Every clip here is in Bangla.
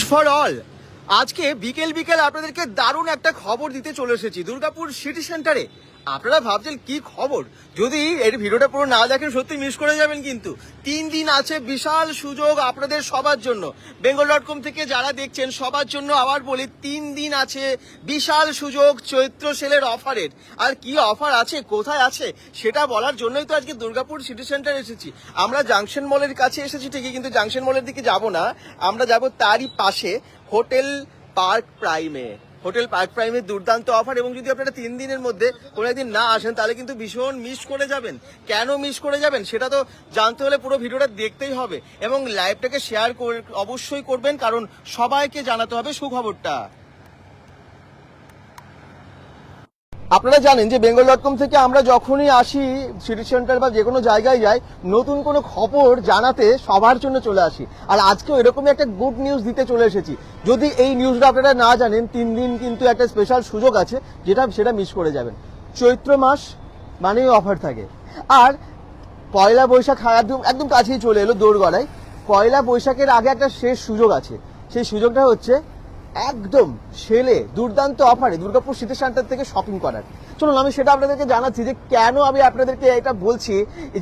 For all. আজকে বিকেল বিকেল আপনাদেরকে দারুণ একটা খবর দিতে চলে এসেছি দুর্গাপুর সিটি সেন্টারে। আপনারা ভাবছেন কি খবর, যদি এই ভিডিওটা পুরো না দেখেন সত্যি মিস করে যাবেন। কিন্তু 3 দিন আছে বিশাল সুযোগ আপনাদের সবার জন্য। bengal.com থেকে যারা দেখছেন সবার জন্য আবার বলি, 3 দিন আছে বিশাল সুযোগ চৈত্র সেলের অফারের। আর কি অফার আছে, কোথায় আছে, সেটা বলার জন্যই তো আজকে দুর্গাপুর সিটি সেন্টার এসেছি। আমরা জাংশন মলের কাছে এসেছি ঠিকই, কিন্তু জাংশন মলের দিকে যাব না, আমরা যাব তারই পাশে হোটেল পার্ক প্রাইমে। হোটেল পার্ক প্রাইমের দুর্দান্ত অফার, এবং যদি আপনারা 3 দিনের মধ্যে কোনো একদিন না আসেন তাহলে কিন্তু ভীষণ মিস করে যাবেন। কেন মিস করে যাবেন সেটা তো জানতে হলে পুরো ভিডিওটা দেখতেই হবে, এবং লাইভটাকে শেয়ার অবশ্যই করবেন, কারণ সবাইকে জানাতে হবে সুখবরটা। আপনারা জানেন যে bengal.com থেকে আমরা যখনই আসি সিটি সেন্টার বা যে কোনো জায়গায় যাই, নতুন কোনো খবর জানাতে সবার জন্য চলে আসি। আর আজকেও এরকমই একটা গুড নিউজ দিতে চলে এসেছি। যদি এই নিউজটা আপনারা না জানেন, 3 দিন কিন্তু একটা স্পেশাল সুযোগ আছে, সেটা মিস করে যাবেন। চৈত্র মাস মানেই অফার থাকে, আর পয়লা বৈশাখ একদম কাছেই চলে এলো দোরগড়ায়। পয়লা বৈশাখের আগে একটা শেষ সুযোগ আছে, সেই সুযোগটা হচ্ছে একদম সেলে দুর্দান্ত অফারে দুর্গাপুর সিটি সেন্টার থেকে শপিং করার। চলুন আমি সেটা আপনাদেরকে জানাচ্ছি যে কেন আমি আপনাদেরকে এটা বলছি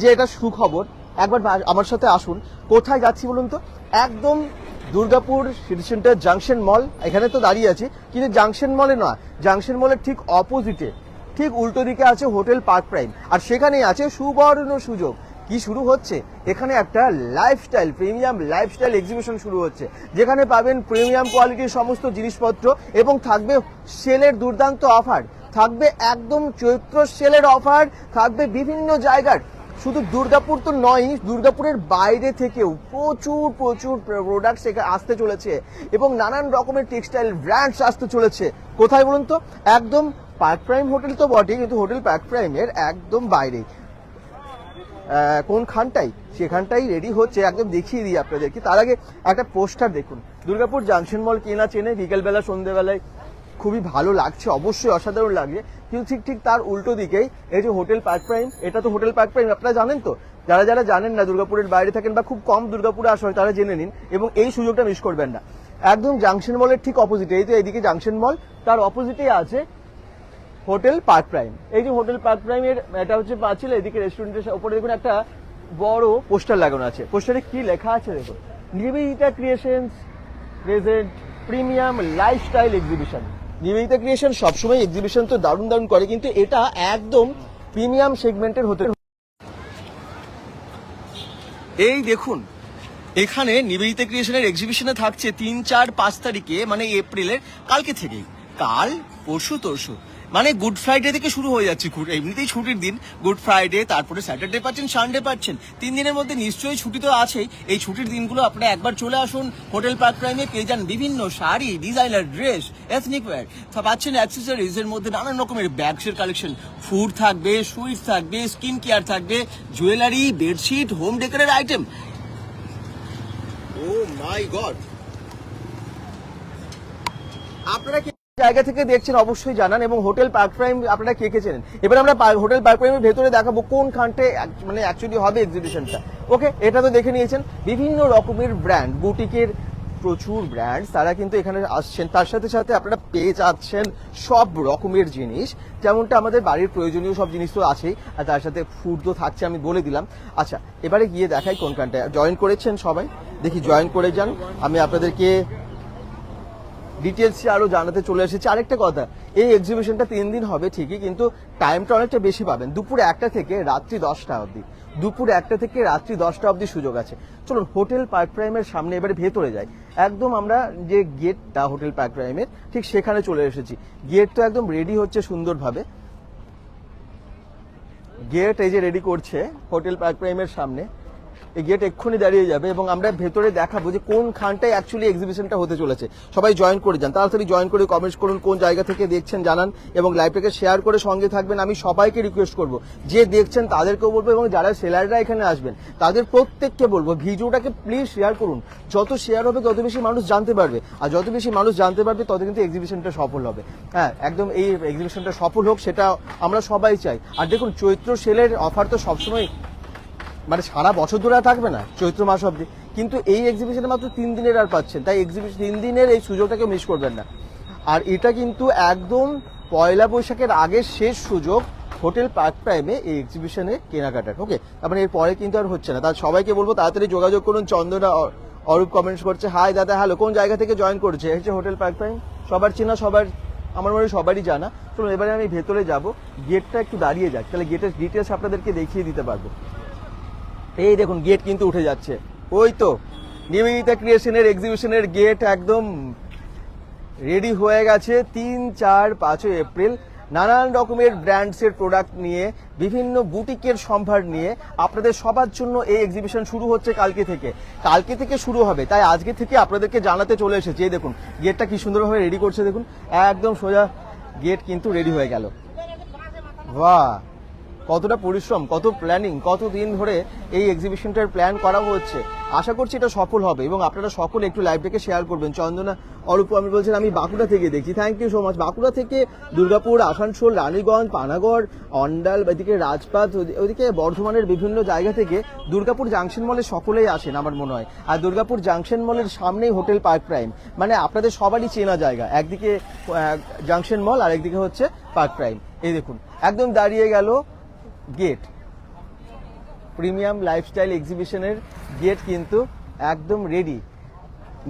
যে এটা সুখবর। একবার আমার সাথে আসুন। কোথায় যাচ্ছি বলুন তো? একদম দুর্গাপুর সিটি সেন্টার জাংশন মল, এখানে তো দাঁড়িয়ে আছি, কিন্তু জাংশন মলে নয়, জাংশন মলের ঠিক অপোজিটে, ঠিক উল্টো দিকে আছে হোটেল পার্ক প্রাইম, আর সেখানেই আছে সুবর্ণ সুযোগ। কি শুরু হচ্ছে? এখানে একটা লাইফস্টাইল প্রিমিয়াম লাইফস্টাইল এক্সিবিশন শুরু হচ্ছে, যেখানে পাবেন প্রিমিয়াম কোয়ালিটির সমস্ত জিনিসপত্র, এবং থাকবে সেলের দুর্দান্ত অফার, থাকবে একদম চৈত্র সেলের অফার, থাকবে বিভিন্ন জায়গার। শুধু দুর্গাপুর তো নয়, দুর্গাপুরের বাইরে থেকেও প্রচুর প্রচুর প্রোডাক্টস এখানে আসতে চলেছে, এবং নানান রকমের টেক্সটাইল ব্র্যান্ডস আসতে চলেছে। কোথায় বলুন তো? একদম পার্ক প্রাইম হোটেল তো বটে, কিন্তু হোটেল পার্ক প্রাইমের একদম বাইরে কোনখানটাই, সেখানটাই রেডি হচ্ছে। একদম দেখিয়ে দিই আপনাদেরকে। তার আগে একটা পোস্টার দেখুন। দুর্গাপুর জাংশন মল কে না চেনে? বিকেলবেলা সন্ধ্যেবেলায় খুবই ভালো লাগছে, অবশ্যই অসাধারণ লাগছে। কিন্তু ঠিক তার উল্টো দিকেই এই যে হোটেল পার্ক প্রাইম, এটা তো হোটেল পার্ক প্রাইম আপনারা জানেন তো। যারা যারা জানেন না, দুর্গাপুরের বাইরে থাকেন বা খুব কম দুর্গাপুরে আসা হয়, তারা জেনে নিন, এবং এই সুযোগটা মিস করবেন না। একদম জাংশন মলের ঠিক অপোজিটে, এই তো এইদিকে জাংশন মল, তার অপোজিটেই আছে হোটেল পার্ক প্রাইম। এই যে হোটেল পার্ক প্রাইমের এটা হচ্ছে পাঁচিল, এদিকে রেস্টুরেন্টের উপরে দেখুন একটা বড় পোস্টার লাগানো আছে। পোস্টারে কি লেখা আছে দেখুন, Nivedita creations present premium lifestyle exhibition. Nivedita creation সবসময় এক্সিবিশন তো দারুণ দারুণ করে, কিন্তু এটা একদম প্রিমিয়াম সেগমেন্টের হতে। এই দেখুন, এখানে নিবেদিতা ক্রিয়েশনের এক্সিবিশনে থাকছে 3, 4, 5 তারিখে, মানে এপ্রিলের কালকে থেকেই, কাল পরশু তরশু, মানে গুড ফ্রাইডে থেকে শুরু হয়ে যাচ্ছে। এমনিতেই ছুটির দিন, গুড ফ্রাইডে, তারপরে স্যাটারডে পাচ্ছেন, সানডে পাচ্ছেন, 3 দিনের মধ্যে নিশ্চয়ই ছুটি তো আছেই। এই ছুটির দিনগুলো আপনারা একবার চলে আসুন হোটেল পার্ক প্রাইমে, পেয়ে যান বিভিন্ন sari, designer dress, ethnic wire, পাচ্ছেন অ্যাক্সেসরিজ এর মধ্যে নানান রকমের ব্যাগসের কালেকশন, ফুড থাকবে, সুইটস থাকবে, স্কিন কেয়ার থাকবে, জুয়েলারি, বেডশিট, হোম ডেকোরের আইটেম। ও মাই গড! আপনারা কি জায়গা থেকে দেখছেন অবশ্যই জানান, এবং হোটেল পার্ক প্রাইম আপনারা কে কে চেনেন। এবার আমরা হোটেল পার্ক প্রাইমের ভেতরে দেখাবো কোন খানটে মানে অ্যাকচুয়ালি হবে এক্সিবিশনটা। ওকে, এটা তো দেখে নিয়েছেন। বিভিন্ন রকমের ব্র্যান্ড, বুটিকের প্রচুর ব্র্যান্ড, তারা কিন্তু এখানে আসছেন। তার সাথে সাথে আপনারা পেয়ে যাচ্ছেন সব রকমের জিনিস, যেমনটা আমাদের বাড়ির প্রয়োজনীয় সব জিনিস তো আছেই, আর তার সাথে ফুড তো থাকছে, আমি বলে দিলাম। আচ্ছা, এবারে গিয়ে দেখাই কোনখানটায়। জয়েন করেছেন সবাই? দেখি জয়েন করে যান। আমি আপনাদেরকে ডিটেলস আরো জানাতে চলে এসেছি। আরেকটা কথা, এই এক্সিবিশনটা 3 দিন হবে ঠিকই, কিন্তু টাইমটা অনেকটা বেশি পাবেন। দুপুর 1টা থেকে রাত্রি 10টা অবধি, দুপুর 1টা থেকে রাত্রি 10টা অবধি সুযোগ আছে। চলুন হোটেল পার্ক প্রাইমের সামনে এবারে ভেতরে যাই। একদম আমরা যে গেটটা হোটেল পার্ক প্রাইমের, ঠিক সেখানে চলে এসেছি। গেট তো একদম রেডি হচ্ছে সুন্দরভাবে। গেট এই যে রেডি করছে হোটেল পার্ক প্রাইমের সামনে। এই গেট এক্ষুনি দাঁড়িয়ে যাবে, এবং আমরা ভেতরে দেখাবো যে কোন খানটায় অ্যাকচুয়ালি এক্সিবিশনটা হতে চলেছে। সবাই জয়েন করে যান, তাড়াতাড়ি জয়েন করে কমেন্টস করুন কোন জায়গা থেকে দেখছেন জানান, এবং লাইভটাকে শেয়ার করে সঙ্গে থাকবেন। আমি সবাইকে রিকোয়েস্ট করব, যে দেখছেন তাদেরকেও বলবো, এবং যারা সেলাররা এখানে আসবেন তাদের প্রত্যেককে বলবো ভিডিওটাকে প্লিজ শেয়ার করুন। যত শেয়ার হবে তত বেশি মানুষ জানতে পারবে, আর যত বেশি মানুষ জানতে পারবে তত কিন্তু এক্সিবিশনটা সফল হবে। হ্যাঁ, একদম এই এক্সিবিশনটা সফল হোক, সেটা আমরা সবাই চাই। আর দেখুন, চৈত্র সেলের অফার তো সবসময়, মানে সারা বছর ধরে থাকবে না, চৈত্র মাস অবধি, কিন্তু এই এক্সিবিশনে মাত্র 3 দিনের আর পাচ্ছেন, তাই এক্সিবিশন 3 দিনের এই সুযোগটাকে মিস করবেন না। আর এটা কিন্তু একদম পয়লা বৈশাখের আগের শেষ সুযোগ হোটেল পার্ক প্রাইমে এই এক্সিবিশনে কেনাকাটার। ওকে, তারপরে এর পরে কিন্তু আর হচ্ছে না। তার সবাইকে বলবো তাড়াতাড়ি যোগাযোগ করুন। চন্দনা অরূপ কমেন্টস করছে, হাই দাদা, হ্যালো, কোন জায়গা থেকে জয়েন করছে? হচ্ছে হোটেল পার্ক প্রাইম, সবার চেনা, সবার আমার মনে হয় সবারই জানা। চলুন এবারে আমি ভেতরে যাব, গেটটা একটু দাঁড়িয়ে যাক, তাহলে গেটের ডিটেলস আপনাদেরকে দেখিয়ে দিতে পারবো। এই দেখুন গেট কিন্তু উঠে যাচ্ছে, ওই তো নিবেদিতা ক্রিয়েশনের এক্সিবিশনের গেট একদম রেডি হয়ে গেছে। 3, 4, 5 এপ্রিল নানান রকমের ব্র্যান্ডসের প্রোডাক্ট নিয়ে, বিভিন্ন বুটিকের সম্ভার নিয়ে আপনাদের সবার জন্য এই এক্সিবিশন শুরু হচ্ছে কালকে থেকে শুরু হবে। তাই আজকে থেকে আপনাদেরকে জানাতে চলে এসেছে। এই দেখুন গেটটা কি সুন্দরভাবে রেডি করছে, দেখুন একদম সোজা গেট কিন্তু রেডি হয়ে গেল। বাহ, কতটা পরিশ্রম, কত প্ল্যানিং, কত দিন ধরে এই এক্সিবিশনটার প্ল্যান করা হচ্ছে। আশা করছি এটা সফল হবে এবং আপনারা সকলে একটু লাইভটাকে শেয়ার করবেন। চন্দনা অরূপ আমি বলছেন আমি বাঁকুড়া থেকে দেখছি, thank you so much. Bankura থেকে দুর্গাপুর, আসানসোল, রানীগঞ্জ, পানাগড়, অন্ডাল, এদিকে রাজপাট, ওইদিকে বর্ধমানের বিভিন্ন জায়গা থেকে দুর্গাপুর জাংশন মলে সকলেই আসেন আমার মনে হয়। আর দুর্গাপুর জাংশন মলের সামনেই হোটেল পার্ক প্রাইম, মানে আপনাদের সবারই চেনা জায়গা। একদিকে জাংশন মল আর একদিকে হচ্ছে পার্ক প্রাইম। এই দেখুন একদম দাঁড়িয়ে গেল গেট। প্রিমিয়াম লাইফস্টাইল এক্সিবিশনের গেট কিন্তু একদম রেডি।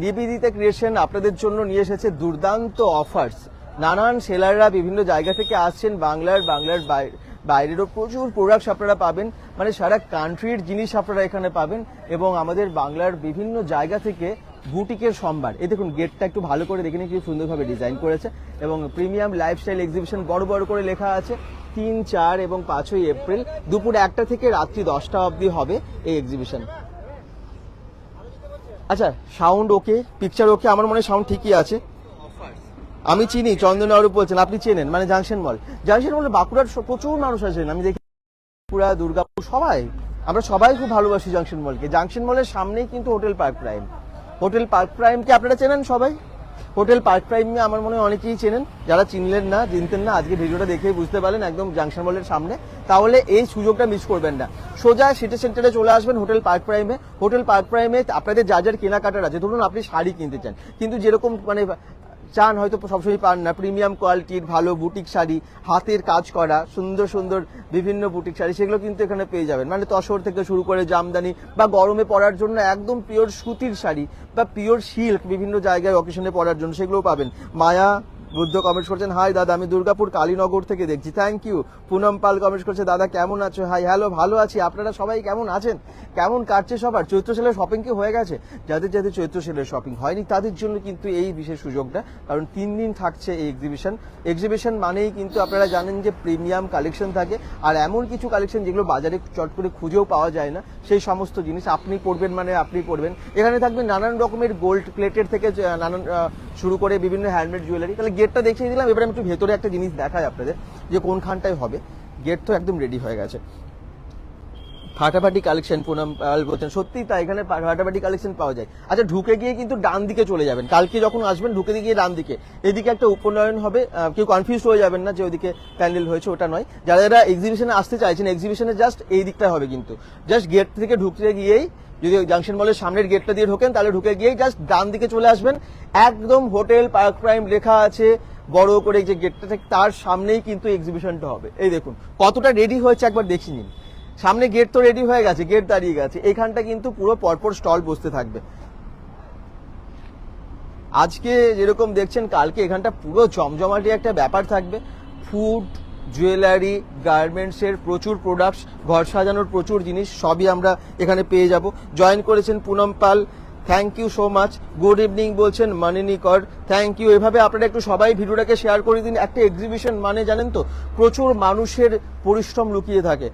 নিবেদিতা ক্রিয়েশন আপনাদের জন্য নিয়ে এসেছে দুর্দান্ত অফার্স। নানান সেলাররা বিভিন্ন জায়গা থেকে আসছেন, বাংলার বাইরেরও প্রচুর প্রোডাক্টস আপনারা পাবেন, মানে সারা কান্ট্রির জিনিস আপনারা এখানে পাবেন এবং আমাদের বাংলার বিভিন্ন জায়গা থেকে বুটিকের সম্ভার। এই দেখুন গেটটা একটু ভালো করে দেখে নিন, কি সুন্দরভাবে ডিজাইন করেছে এবং প্রিমিয়াম লাইফস্টাইল এক্সিবিশন বড় বড় করে লেখা আছে। 3, 4 এবং 5 এপ্রিল দুপুর 1টা থেকে রাত্রি 10টা অবধি হবে এই এক্সিবিশন। আচ্ছা, সাউন্ড ওকে, পিকচার ওকে? আমার মনে হয় সাউন্ড ঠিকই আছে। আমি চিনি, চন্দনা অরূপ বলছেন, আপনি চেনেন, মানে জাংশন মলে বাঁকুড়ার প্রচুর মানুষ আছেন, আমি দেখি বাঁকুড়া, দুর্গাপুর, সবাই, আমরা সবাই খুব ভালোবাসি জাংশন মলকে। জাংশন মলের সামনেই কিন্তু hotel park prime. Hotel park প্রাইমকে আপনারা চেনেন সবাই? হোটেল পার্ক প্রাইম আমার মনে হয় অনেকেই চেনেন, যারা চিনতেন না আজকে ভিডিওটা দেখেই বুঝতে পারলেন, একদম জাংশন মলের সামনে। তাহলে এই সুযোগটা মিস করবেন না, সোজা সিটি সেন্টারে চলে আসবেন হোটেল পার্ক প্রাইমে। হোটেল পার্ক প্রাইমে আপনাদের যা যার কেনাকাটার আছে, ধরুন আপনি শাড়ি কিনতে চান, কিন্তু যেরকম মানে চান হয়তো সবসময় পান না, প্রিমিয়াম কোয়ালিটির ভালো বুটিক শাড়ি, হাতের কাজ করা সুন্দর সুন্দর বিভিন্ন বুটিক শাড়ি, সেগুলো কিন্তু এখানে পেয়ে যাবেন। মানে তসর থেকে শুরু করে জামদানি বা গরমে পরার জন্য একদম পিওর সুতির শাড়ি বা পিওর সিল্ক বিভিন্ন জায়গায় অকেশনে পরার জন্য সেগুলোও পাবেন। মায়া বুদ্ধ কমেন্টস করছেন, হাই দাদা, আমি দুর্গাপুর কালীনগর থেকে দেখছি, thank you. Poonam Pal comments করছে, দাদা কেমন আছো? হাই, হ্যালো, ভালো আছি। আপনারা সবাই কেমন আছেন? কেমন কাটছে সবার? চৈত্র সেলের শপিং কি হয়ে গেছে? যাদের চৈত্র সেলের শপিং হয়নি তাদের জন্য কিন্তু এই বিশেষ সুযোগটা, কারণ 3 দিন থাকছে এই এক্সিবিশন মানেই কিন্তু আপনারা জানেন যে প্রিমিয়াম কালেকশন থাকে, আর এমন কিছু কালেকশন যেগুলো বাজারে চট করে খুঁজেও পাওয়া যায় না, সেই সমস্ত জিনিস আপনি পড়বেন, মানে আপনি পড়বেন। এখানে থাকবে নানান রকমের গোল্ড প্লেটের থেকে নানান শুরু করে বিভিন্ন হ্যান্ডমেড জুয়েলারি। তাহলে গেটটা দেখিয়ে দিলাম, এবারে আমি একটু ভেতরে একটা জিনিস দেখাই আপনাদের যে কোনখানটায় হবে। গেট তো একদম রেডি হয়ে গেছে। ফাটাফাটি কালেকশন, পুনম পাল বলছেন, সত্যি তাই, এখানে ফাটাফাটি কালেকশন পাওয়া যায়। আচ্ছা, ঢুকে গিয়ে কিন্তু ডান দিকে চলে যাবেন, কালকে যখন আসবেন ঢুকে গিয়ে ডান দিকে, এদিকে একটা উপনয়ন হবে, কেউ কনফিউজ হয়ে যাবেন না যে ওইদিকে প্যান্ডেল হয়েছে, ওটা নয়। যারা যারা এক্সিবিশনে আসতে চাইছেন, এক্সিবিশনে জাস্ট এই দিকটা হবে, কিন্তু জাস্ট গেট থেকে ঢুকতে গিয়েই, যদি জাংশন মলের সামনের গেটটা দিয়ে ঢোকেন তাহলে ঢুকে গিয়েই জাস্ট ডান দিকে চলে আসবেন, একদম হোটেল পার্ক প্রাইম লেখা আছে বড় করে যে গেটটা, তার সামনেই কিন্তু এক্সিবিশনটা হবে। এই দেখুন কতটা রেডি হয়েছে, একবার দেখে নিন। সামনে গেট তো রেডি হয়ে গেছে, গেট দাঁড়িয়ে গেছে, এখানটা কিন্তু পুরো পরপর স্টল বসতে থাকবে। আজকে যেরকম দেখছেন, কালকে এখানটা পুরো জমজমাটি একটা ব্যাপার থাকবে। ফুড, জুয়েলারি, গার্মেন্টসের প্রচুর প্রোডাক্টস, ঘর সাজানোর প্রচুর জিনিস সবই আমরা এখানে পেয়ে যাব। জয়েন করেছেন Poonam Pal, thank you so much. Good evening বলছেন মানিনী কর, থ্যাংক ইউ। এভাবে আপনারা একটু সবাই ভিডিওটাকে শেয়ার করে দিন। একটা এক্সিবিশন মানে জানেন তো, প্রচুর মানুষের পরিশ্রম লুকিয়ে থাকে,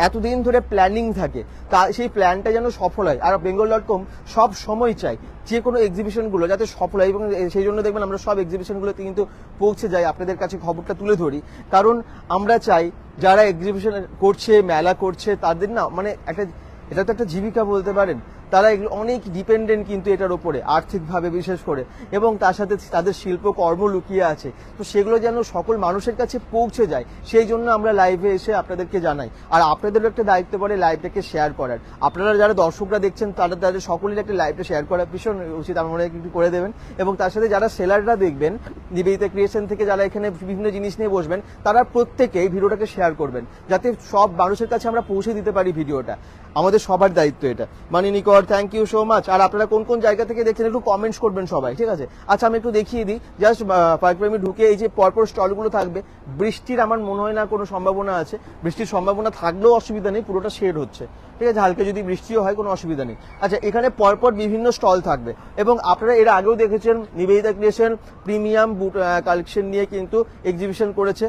এতদিন ধরে প্ল্যানিং থাকে, তা সেই প্ল্যানটা যেন সফল হয়। আর bengal.com সব সময় চাই যে কোনো এক্সিবিশনগুলো যাতে সফল হয়, এবং সেই জন্য দেখবেন আমরা সব এক্সিবিশনগুলোতে কিন্তু পৌঁছে যাই, আপনাদের কাছে খবরটা তুলে ধরি, কারণ আমরা চাই যারা এক্সিবিশন করছে, মেলা করছে, তাদের না মানে একটা, এটা তো একটা জীবিকা বলতে পারেন, তারা এগুলো অনেক ডিপেন্ডেন্ট কিন্তু এটার ওপরে আর্থিকভাবে বিশেষ করে, এবং তার সাথে তাদের শিল্পকর্ম লুকিয়ে আছে। তো সেগুলো যেন সকল মানুষের কাছে পৌঁছে যায়, সেই জন্য আমরা লাইভে এসে আপনাদেরকে জানাই। আর আপনাদেরও একটা দায়িত্ব পড়ে লাইভটাকে শেয়ার করার। আপনারা যারা দর্শকরা দেখছেন তাদের সকলের একটা লাইভটা শেয়ার করা ভীষণ উচিত, আমার মনে হয় একটু করে দেবেন। এবং তার সাথে যারা সেলাররা দেখবেন নিবেদিতা ক্রিয়েশন থেকে, যারা এখানে বিভিন্ন জিনিস নিয়ে বসবেন, তারা প্রত্যেকেই ভিডিওটাকে শেয়ার করবেন, যাতে সব মানুষের কাছে আমরা পৌঁছে দিতে পারি ভিডিওটা। আমাদের সবার দায়িত্ব এটা। মানিনিকর, থ্যাংক ইউ সো মাচ। আর আপনারা কোন কোন জায়গা থেকে দেখছেন একটু কমেন্টস করবেন সবাই, ঠিক আছে? আচ্ছা, আমি একটু দেখিয়ে দিই জাস্ট পার্কপ্রেমী ঢুকে এই যে পরপর স্টলগুলো থাকবে, বৃষ্টির আমার মনে হয় না কোনো সম্ভাবনা আছে। বৃষ্টির সম্ভাবনা থাকলেও অসুবিধা নেই, পুরোটা শেড হচ্ছে, ঠিক আছে? হালকা যদি বৃষ্টিও হয় কোনো অসুবিধা নেই। আচ্ছা, এখানে পরপর বিভিন্ন স্টল থাকবে, এবং আপনারা এর আগেও দেখেছেন নিবেদিতা ক্রিয়েশন প্রিমিয়াম বুট কালেকশন নিয়ে কিন্তু এক্সিবিশন করেছে।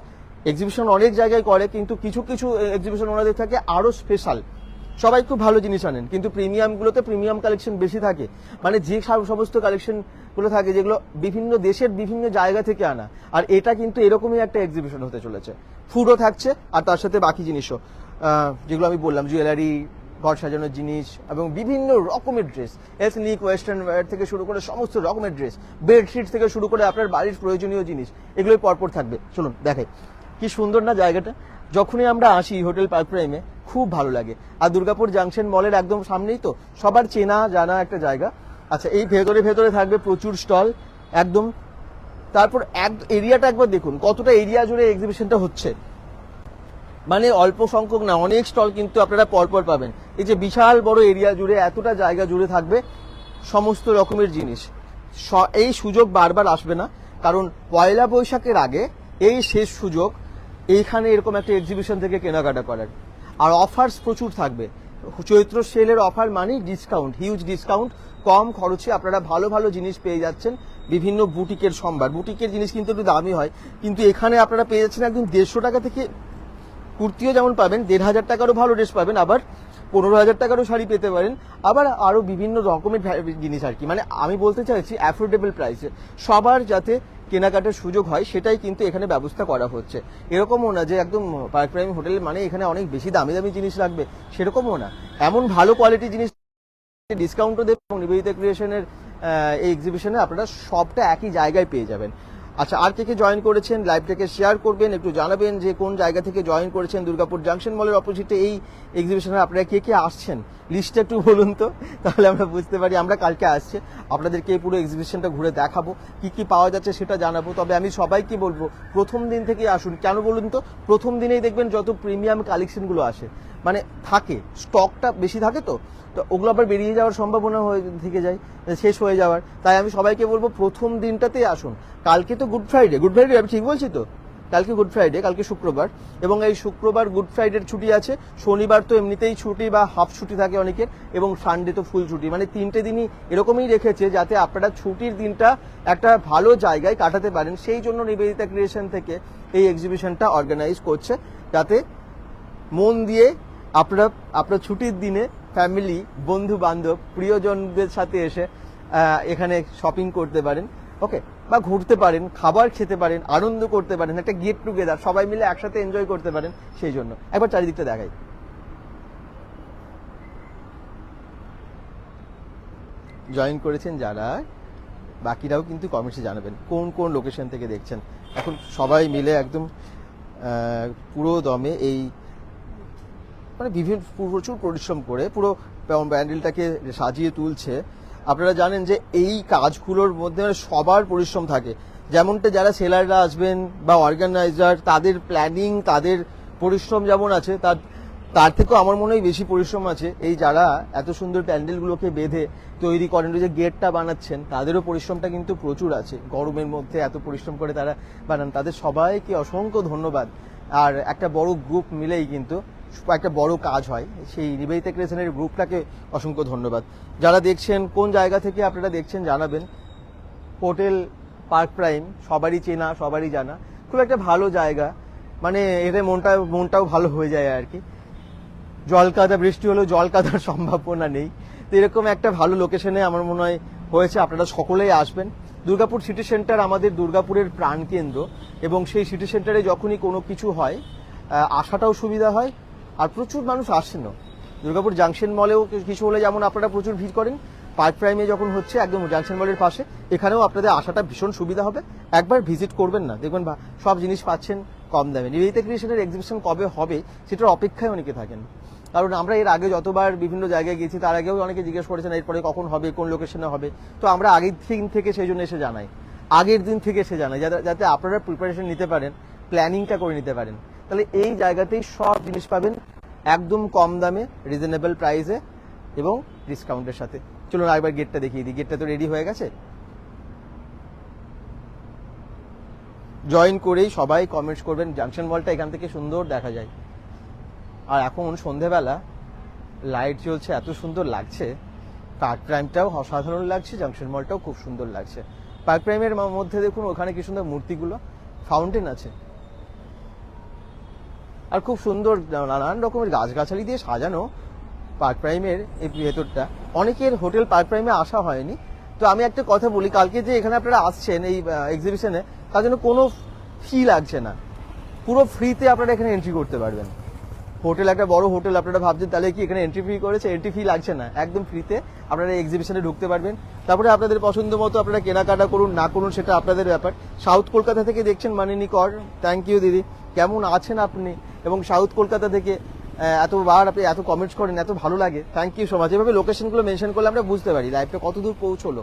এক্সিবিশন অনেক জায়গায় করে, কিন্তু কিছু কিছু এক্সিবিশন ওনাদের থাকে আরো স্পেশাল। সবাই খুব ভালো জিনিস আনেন, কিন্তু প্রিমিয়ামগুলোতে প্রিমিয়াম কালেকশন বেশি থাকে, মানে যে সমস্ত কালেকশনগুলো থাকে যেগুলো বিভিন্ন দেশের বিভিন্ন জায়গা থেকে আনা। আর এটা কিন্তু এরকমই একটা এক্সিবিশন হতে চলেছে। ফুডও থাকছে, আর তার সাথে বাকি জিনিসও, যেগুলো আমি বললাম, জুয়েলারি, ঘর সাজানোর জিনিস, এবং বিভিন্ন রকমের ড্রেস, এথনিক, ওয়েস্টার্ন ওয়্যার থেকে শুরু করে সমস্ত রকমের ড্রেস, বেডশিট থেকে শুরু করে আপনার বাড়ির প্রয়োজনীয় জিনিস, এগুলোই পরপর থাকবে। চলুন দেখাই কি সুন্দর না জায়গাটা। যখনই আমরা আসি হোটেল পার্ক প্রাইমে খুব ভালো লাগে। আর দুর্গাপুর জাংশন মলের একদম সামনেই তো, সবার চেনা জানা একটা জায়গা। আচ্ছা, এই ভেতরে ভেতরে থাকবে প্রচুর স্টল একদম। তারপর এরিয়াটা একবার দেখুন, কতটা এরিয়া জুড়ে এক্সিবিশনটা হচ্ছে, মানে অল্প সংখ্যক না, অনেক স্টল কিন্তু আপনারা পরপর পাবেন। এই যে বিশাল বড় এরিয়া জুড়ে এতটা জায়গা জুড়ে থাকবে সমস্ত রকমের জিনিস। এই সুযোগ বারবার আসবে না, কারণ পয়লা বৈশাখের আগে এই শেষ সুযোগ এইখানে এরকম একটা এক্সিবিশন থেকে কেনাকাটা করার। আর অফার্স প্রচুর থাকবে। চৈত্র সেলের অফার মানে ডিসকাউন্ট, হিউজ ডিসকাউন্ট, কম খরচে আপনারা ভালো ভালো জিনিস পেয়ে যাচ্ছেন। বিভিন্ন বুটিকের সম্ভার, বুটিকের জিনিস কিন্তু একটু দামি হয়, কিন্তু এখানে আপনারা পেয়ে যাচ্ছেন একদম 150 টাকা থেকে কুর্তিও যেমন পাবেন, 1500 টাকারও ভালো ড্রেস পাবেন, আবার 15,000 টাকারও শাড়ি পেতে পারেন, আবার আরো বিভিন্ন রকমের জিনিস আর কি। মানে আমি বলতে চাইছি অ্যাফোর্ডেবল প্রাইসে সবার যাতে কেনাকাটার সুযোগ হয়, সেটাই কিন্তু এখানে ব্যবস্থা করা হচ্ছে। এরকমও না যে একদম পার্ক প্রাইম হোটেল মানে এখানে অনেক বেশি দামি দামি জিনিস রাখবে, সেরকমও না। এমন ভালো কোয়ালিটি জিনিস ডিসকাউন্টও দেবে, এবং নিবেদিতা ক্রিয়েশনের এই এক্সিবিশনে আপনারা সবটা একই জায়গায় পেয়ে যাবেন। আচ্ছা, আর কে কে জয়েন করেছেন লাইভটাকে শেয়ার করবেন, একটু জানাবেন যে কোন জায়গা থেকে জয়েন করেছেন। দুর্গাপুর জাংশন মলের অপোজিটে এই এক্সিবিশনে আপনারা কে কে আসছেন লিস্টটা একটু বলুন তো, তাহলে আমরা বুঝতে পারি। আমরা কালকে আসছে, আপনাদেরকে এই পুরো এক্সিবিশনটা ঘুরে দেখাবো, কি কি পাওয়া যাচ্ছে সেটা জানাবো। তবে আমি সবাইকে বলবো প্রথম দিন থেকে আসুন। কেন বলুন তো? প্রথম দিনেই দেখবেন যত প্রিমিয়াম কালেকশনগুলো আসে, মানে থাকে, স্টকটা বেশি থাকে, তো ওগুলো আবার বেরিয়ে যাওয়ার সম্ভাবনা থেকে যায়, শেষ হয়ে যাওয়ার। তাই আমি সবাইকে বলবো প্রথম দিনটাতেই আসুন। কালকে তো গুড ফ্রাইডে, আমি ঠিক বলছি তো? কালকে গুড ফ্রাইডে, কালকে শুক্রবার, এবং এই শুক্রবার গুড ফ্রাইডের ছুটি আছে। শনিবার তো এমনিতেই ছুটি বা হাফ ছুটি থাকে অনেকের, এবং সানডে তো ফুল ছুটি। মানে 3টে দিনই এরকমই রেখেছে যাতে আপনারা ছুটির দিনটা একটা ভালো জায়গায় কাটাতে পারেন। সেই জন্য নিবেদিতা ক্রিয়েশন থেকে এই এক্সিবিশনটা অর্গানাইজ করছে, যাতে মন দিয়ে আপনার ছুটির দিনে ফ্যামিলি, বন্ধু বান্ধব, প্রিয়জনদের সাথে এসে এখানে শপিং করতে পারেন, ওকে, বা ঘুরতে পারেন, খাবার খেতে পারেন, আনন্দ করতে পারেন, একটা গেট টুগেদার, সবাই মিলে একসাথে এনজয় করতে পারেন। সেই জন্য একবার চারিদিকটা দেখাই। জয়েন করেছেন যারা, বাকিরাও কিন্তু কমেন্টসে জানাবেন কোন কোন লোকেশন থেকে দেখছেন। এখন সবাই মিলে একদম পুরো দমে এই মানে বিভিন্ন প্রচুর পরিশ্রম করে পুরো প্যান্ডেলটাকে সাজিয়ে তুলছে। আপনারা জানেন যে এই কাজগুলোর মধ্যে সবার পরিশ্রম থাকে, যেমনটা যারা সেলাররা আসবেন বা অর্গানাইজার, তাদের প্ল্যানিং, তাদের পরিশ্রম যেমন আছে, তার থেকেও আমার মনে হয় বেশি পরিশ্রম আছে এই যারা এত সুন্দর প্যান্ডেলগুলোকে বেঁধে তৈরি করেন, যে গেটটা বানাচ্ছেন, তাদেরও পরিশ্রমটা কিন্তু প্রচুর আছে। গরমের মধ্যে এত পরিশ্রম করে তারা বানান, তাদের সবাইকে অসংখ্য ধন্যবাদ। আর একটা বড় গ্রুপ মিলেই কিন্তু একটা বড় কাজ হয়, সেই নিবেদিতা ক্রিয়েশনের গ্রুপটাকে অসংখ্য ধন্যবাদ। যারা দেখছেন কোন জায়গা থেকে আপনারা দেখছেন জানাবেন। হোটেল পার্ক প্রাইম সবারই চেনা, সবারই জানা, খুব একটা ভালো জায়গা, মানে এতে মনটাও ভালো হয়ে যায় আর কি। জল কাদা, বৃষ্টি হলেও জল কাদার সম্ভাবনা নেই, তো এরকম একটা ভালো লোকেশনে আমার মনে হয় হয়েছে। আপনারা সকলেই আসবেন। দুর্গাপুর সিটি সেন্টার আমাদের দুর্গাপুরের প্রাণকেন্দ্র, এবং সেই সিটি সেন্টারে যখনই কোনো কিছু হয় আসাটাও সুবিধা হয়, আর প্রচুর মানুষ আসেনও। দুর্গাপুর জাংশন মলেও কিছু হলে যেমন আপনারা প্রচুর ভিড় করেন, পার্ক প্রাইমে যখন হচ্ছে একদম জাংশন মলের পাশে, এখানেও আপনাদের আসাটা ভীষণ সুবিধা হবে। একবার ভিজিট করবেন না, দেখবেন সব জিনিস পাচ্ছেন কম দামে। নিবেদিতা ক্রিয়েশনের এক্সিবিশন কবে হবে সেটার অপেক্ষায় অনেকে থাকেন, কারণ আমরা এর আগে যতবার বিভিন্ন জায়গায় গেছি তার আগেও অনেকে জিজ্ঞেস করেছেন এরপরে কখন হবে, কোন লোকেশনে হবে। তো আমরা আগের দিন থেকে সেই জন্য এসে জানাই, আগের দিন থেকে এসে জানাই, যাতে আপনারা প্রিপারেশন নিতে পারেন, প্ল্যানিংটা করে নিতে পারেন। তাহলে এই জায়গাতেই সব জিনিস পাবেন একদম কম দামে, রিজনেবল প্রাইসে এবং ডিসকাউন্টের সাথে। চলুন আরেকবার গেটটা দেখিয়ে দিই। গেটটা তো রেডি হয়ে গেছে, জয়েন করেই সবাই কমেন্টস করবেন। জাংশন মলটা এখান থেকে সুন্দর দেখা যায়, আর এখন সন্ধেবেলা লাইট জ্বলছে, এত সুন্দর লাগছে। পার্ক প্রাইমটাও অসাধারণ লাগছে, জাংশন মলটাও খুব সুন্দর লাগছে। পার্ক প্রাইমের মধ্যে দেখুন ওখানে কি সুন্দর মূর্তিগুলো, ফাউন্টেন আছে, আর খুব সুন্দর নানান রকমের গাছগাছালি দিয়ে সাজানো পার্ক প্রাইমের এই ভেতরটা। অনেকের হোটেল পার্ক প্রাইমে আসা হয়নি, তো আমি একটা কথা বলি, কালকে যে এখানে আপনারা আসছেন এই এক্সিবিশনে, তার জন্য কোনো ফি লাগছে না, পুরো ফ্রিতে আপনারা এখানে এন্ট্রি করতে পারবেন। হোটেল, একটা বড় হোটেল, আপনারা ভাবছেন তাহলে কি এখানে এন্ট্রি ফি করেছে, এন্ট্রি ফি লাগছে না, একদম ফ্রিতে আপনারা এক্সিবিশনে ঢুকতে পারবেন। তারপরে আপনাদের পছন্দ মতো আপনারা কেনাকাটা করুন না করুন সেটা আপনাদের ব্যাপার। সাউথ কলকাতা থেকে দেখছেন মানিনী কর, থ্যাংক ইউ দিদি, কেমন আছেন আপনি? এবং সাউথ কলকাতা থেকে এতবার আপনি এত কমেন্টস করেন, এত ভালো লাগে, থ্যাংক ইউ সো মাচ। এভাবে লোকেশনগুলো মেনশন করলে আমরা বুঝতে পারি লাইভটা কত দূর পৌঁছলো।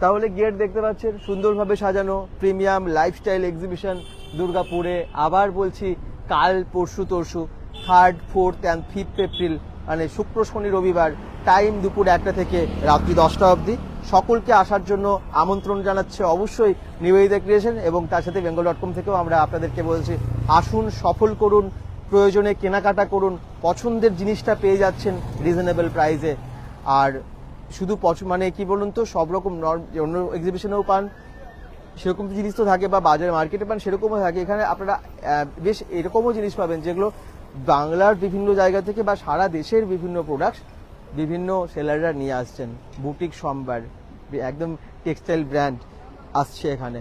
তাহলে গেট দেখতে পাচ্ছেন সুন্দরভাবে সাজানো, প্রিমিয়াম লাইফস্টাইল এক্সিবিশন দুর্গাপুরে। আবার বলছি, কাল পরশু তরশু 3rd, 4th and 5th April, মানে শুক্র শনি রবিবার, টাইম দুপুর 1টা থেকে রাত্রি 10টা অবধি। সকলকে আসার জন্য আমন্ত্রণ জানাচ্ছে অবশ্যই নিবেদিতা ক্রিয়েশন, এবং তার সাথে bengal.com থেকেও আমরা আপনাদেরকে বলছি আসুন, সফল করুন, প্রয়োজনে কেনাকাটা করুন, পছন্দের জিনিসটা পেয়ে যাচ্ছেন রিজনেবল প্রাইসে। আর শুধু মানে কি বলুন তো, সব রকম অন্য এক্সিবিশনেও পান সেরকম জিনিস তো থাকে, বা বাজারে মার্কেটে পান সেরকমও থাকে। এখানে আপনারা বেশ এরকমও জিনিস পাবেন যেগুলো বাংলার বিভিন্ন জায়গা থেকে বা সারা দেশের বিভিন্ন প্রোডাক্টস বিভিন্ন সেলাররা নিয়ে আসছেন। বুটিক সম্ভার, একদম টেক্সটাইল ব্র্যান্ড আসছে এখানে।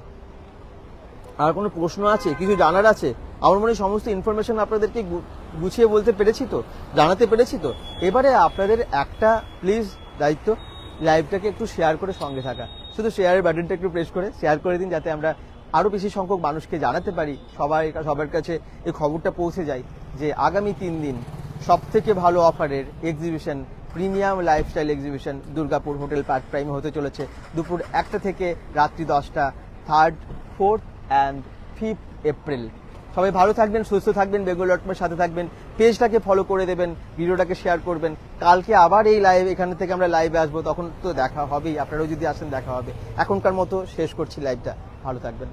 আর কোনো প্রশ্ন আছে, কিছু জানার আছে? আমার মনে হয় সমস্ত ইনফরমেশন আপনাদেরকে গুছিয়ে বলতে পেরেছি তো, জানাতে পেরেছি তো। এবারে আপনাদের একটা প্লিজ দায়িত্ব, লাইভটাকে একটু শেয়ার করে সঙ্গে থাকা। শুধু শেয়ারের বাটনটা একটু প্রেস করে শেয়ার করে দিন, যাতে আমরা আরও বেশি সংখ্যক মানুষকে জানাতে পারি, সবার কাছে এই খবরটা পৌঁছে যায় যে আগামী 3 দিন সব থেকে ভালো অফারের exhibition, premium lifestyle exhibition Durgapur hotel park প্রাইমে হতে চলেছে দুপুর 1টা থেকে রাত্রি 10টা, 3rd, 4th and 5th April. সবাই ভালো থাকবেন, সুস্থ থাকবেন, bengal.com এর সাথে থাকবেন, পেজটাকে ফলো করে দেবেন, ভিডিওটাকে শেয়ার করবেন। কালকে আবার এই লাইভ, এখান থেকে আমরা লাইভে আসবো, তখন তো দেখা হবেই, আপনারাও যদি আসেন দেখা হবে। এখনকার মতো শেষ করছি লাইভটা, ভালো থাকবেন।